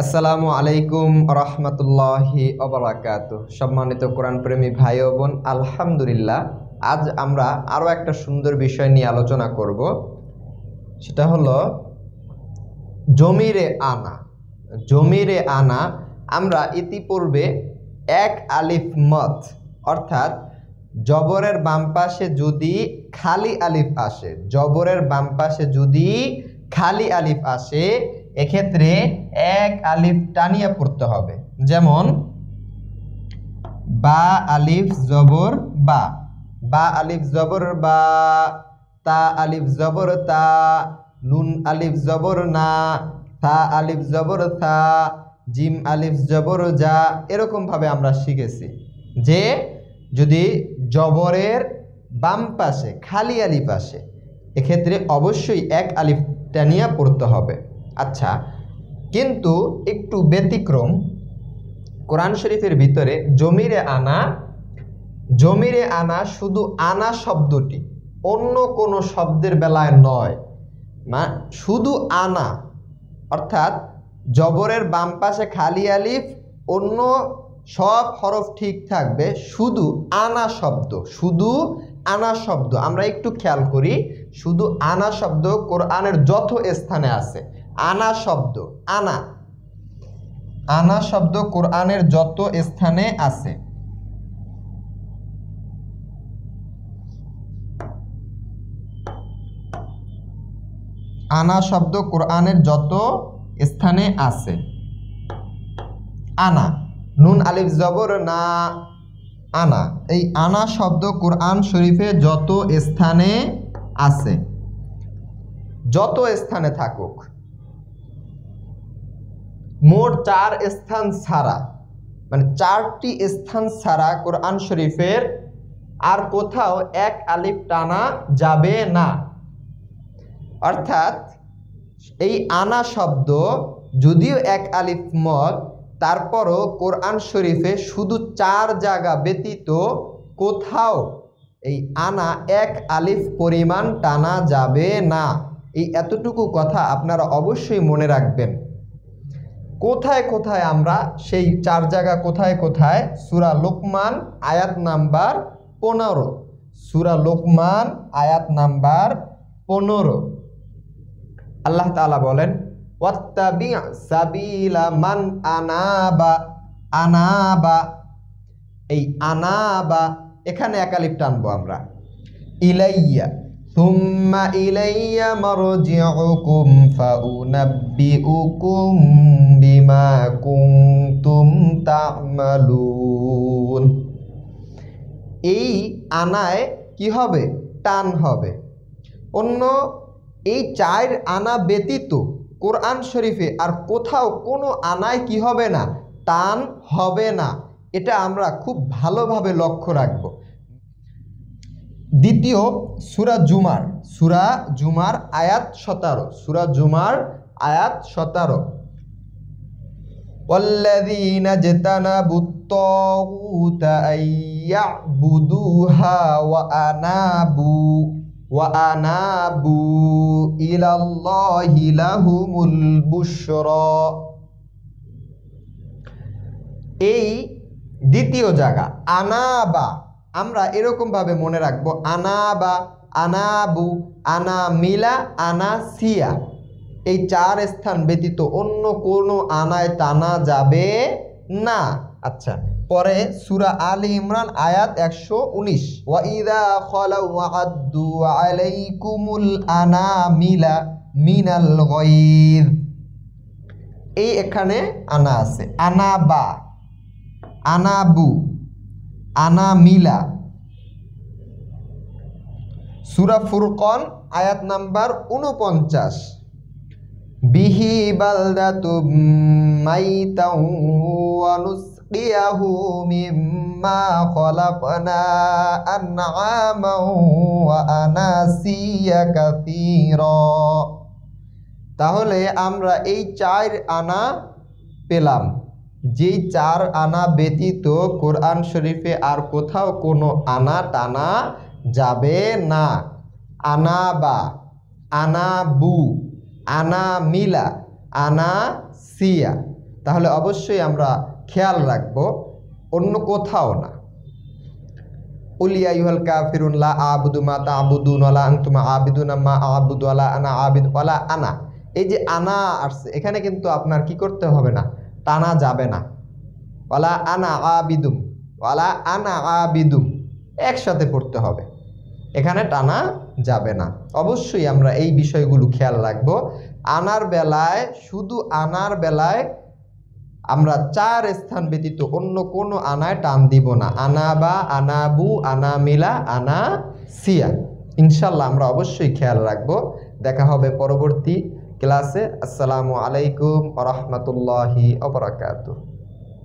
আসসালামু আলাইকুম রহমতুল্লাহি ওবারাকাতুহু। সম্মানিত কোরআন প্রেমী ভাই ও বোন, আলহামদুলিল্লাহ আজ আমরা আরও একটা সুন্দর বিষয় নিয়ে আলোচনা করব। সেটা হলো জমিরে আনা। জমিরে আনা আমরা ইতিপূর্বে এক আলিফ মত অর্থাৎ জবরের বাম পাশে যদি খালি আলিফ আসে, জবরের বাম পাশে যদি খালি আলিফ আসে, এক্ষেত্রে এক আলিফ টানিয়ে পড়তে হবে। যেমন বা আলিফ জবর বা, বা আলিফ জবর বা, তা আলিফ জবর তা, নুন আলিফ জবর না, থা আলিফ জবর থা, জিম আলিফ জবর যা। এরকম ভাবে আমরা শিখেছি যে যদি জবরের বাম পাশে খালি আলিফ আসে, এক্ষেত্রে অবশ্যই এক আলিফ টানিয়ে পড়তে হবে। আচ্ছা, কিন্তু একটু ব্যতিক্রম কোরআন শরীফের ভিতরে জমিরে আনা, জমিরে আনা শুধু আনা শব্দটি, অন্য কোনো শব্দের বেলায় নয়। শুধু আনা অর্থাৎ জবরের বাম পাশে খালি আলিফ, অন্য সব হরফ ঠিক থাকবে, শুধু আনা শব্দ, শুধু আনা শব্দ। আমরা একটু খেয়াল করি, শুধু আনা শব্দ কোরআনের যত স্থানে আছে, আনা শব্দ, আনা আনা শব্দ কোরআনের যত স্থানে আছে, আনা শব্দ কোরআনের যত স্থানে আছে। আনা, নুন আলিফ জবর না, আনা। এই আনা শব্দ কোরআন শরীফে যত স্থানে আছে, যত স্থানে থাকুক, মোট 4 স্থান ছাড়া, মানে 4টি স্থান ছাড়া কোরআন শরীফের আর কোথাও এক আলিফ টানা যাবে না। অর্থাৎ এই আনা শব্দ যদিও এক আলিফ মদ, তারপরও কোরআন শরীফে শুধু 4 জায়গা ব্যতীত কোথাও এই আনা এক আলিফ পরিমাণ টানা যাবে না। এই এতটুকু কথা আপনারা অবশ্যই মনে রাখবেন। কোথায় কোথায় আমরা সেই 4 জায়গা কোথায় কোথায়? সূরা লোকমান আয়াত নাম্বার 15, সূরা লোকমান আয়াত নাম্বার 15। আল্লাহ তাআলা বলেন, ওয়াত্তাবি সাবিলা মান আনাবা। আনাবা, এই আনাবা এখানে এক আলিফ টানবো আমরা। ইলাইয়া, সুম্মা ইলাইয়া মারজিউকুম ফাউনাব্বিউকুম বিমা কুনতুম তা'মালুন। এই আনায় কি হবে? টান হবে। অন্য এই 4 আনা ব্যতীত কোরআন শরীফে আর কোথাও কোনো আনায় কি হবে না? টান হবে না। এটা আমরা খুব ভালোভাবে লক্ষ্য রাখব। দ্বিতীয় সূরা জুমার, সূরা জুমার আয়াত 17, সূরা জুমার আয়াত 17। ওয়াল্লাযীনা জাতানাবুত তাগুতা আইয়াবুদুহা ওয়া আনাবু ইলাল্লাহি লাহুমুল বুশরা। এই দ্বিতীয় জায়গা আনাবা আমরা এরকম ভাবে মনে রাখবো, আনাবা, আনাবু, আনা মিলা, আনা সিয়া। এই 4 স্থান ব্যতীত অন্য কোনো আনায় টানা যাবে না। আচ্ছা, পরে সূরা আলী ইমরান আয়াত 119, ওয়া ইযা খালাউ আ'আদ্দু আলাইকুমুল আনামিলা মিনাল গায়য। এই এখানে আনা আছে, আনাবা, আনাবু, আনামিলা। সূরা ফুরকান আয়াত নাম্বার 49, বিহি বালদাতুম মাইতাউ ওয়া নুসকিয়াহু মিম্মা খলাকনা আনআমাও ওয়া আনাসিয়া কাসীরা। তাহলে আমরা এই 4 আনা পেলাম। যেই 4 আনা ব্যতীত কোরআন শরীফে আর কোথাও কোনো আনা টানা যাবে না। আনাবা, আনাবু, আনা মিলা, আনা সিয়া। তাহলে অবশ্যই আমরা খেয়াল রাখবো অন্য কোথাও না। উলিয়া ইউহাল কাফিরুন লা আবুদু মা তা'বুদুন ওয়ালা আনতুম আবিদুনা মা আবুদু ওয়ালা আনা আবিদ ওয়ালা আনা, এই যে আনা আসছে এখানে কিন্তু আপনার কি করতে হবে না, টানা যাবে না। ওয়ালা আনা আবিদুম, ওয়ালা আনা আবিদুম একসাথে পড়তে হবে, এখানে টানা যাবে না। অবশ্যই আমরা এই বিষয়গুলো খেয়াল রাখবো। আনার বেলায়, শুধু আনার বেলায় আমরা 4 স্থান ব্যতীত অন্য কোনো আনায় টান দিব না। আনা বা, আনাবু, আনা মিলা, আনা সিয়া। ইনশাল্লাহ আমরা অবশ্যই খেয়াল রাখবো। দেখা হবে পরবর্তী ক্লাসে। আসসালামু আলাইকুম ওয়া রাহমাতুল্লাহি ওয়া বারাকাতুহু।